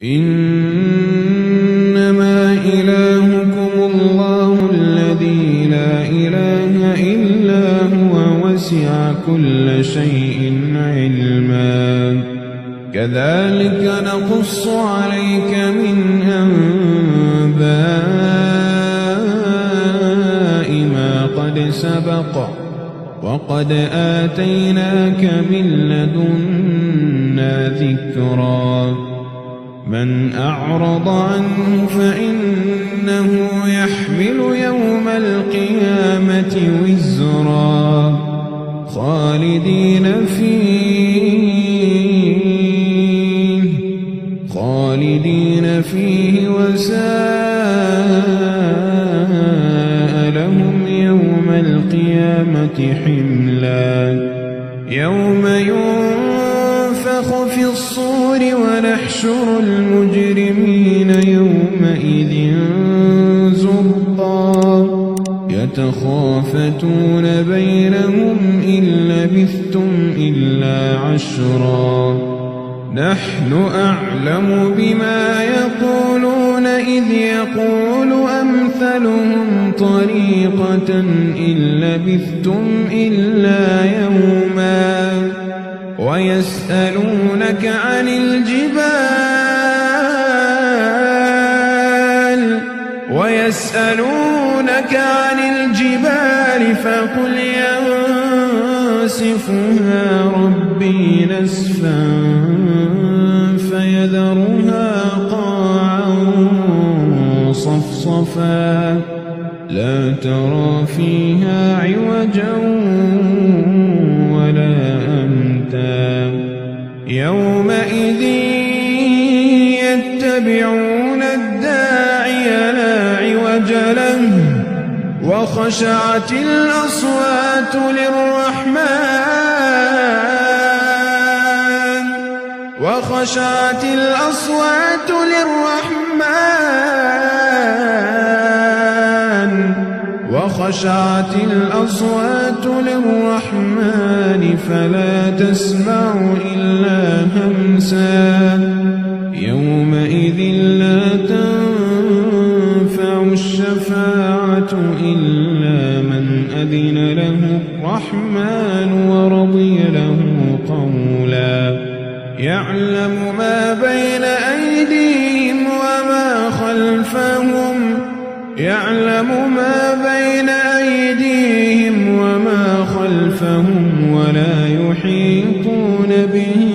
إنما إلهكم الله الذي لا إله إلا هو وسع كل شيء علما كذلك نقص عليك من أنباء ما قد سبق وقد آتيناك من لدنا ذكرا من أعرض عنه فإنه يحمل يوم القيامة وزرا خالدين فيه وساء لهم يوم القيامة حملا يوم ينفخ في الصور ونحشر المجرمين يومئذ زرقا يتخافتون بينهم إن لبثتم إلا عشرا نحن أعلم بما يقولون إذ يقول أمثلهم طريقة إن لبثتم إلا يوما ويسألونك عن الجبال فقل ينسفها ربي نسفا فيذرها قاعا صفصفا لا ترى فيها عوجا ولا أمتا يومئذ يتبعون الداعي لا عوج له وخشعت الأصوات للرحمن فلا تسمع إلا همسا يومئذ لا تنفع الشفاعة إلا من أذن له الرحمن ورضي له قولا يعلم ما بين أيديهم وما خلفهم ولا يحيطون به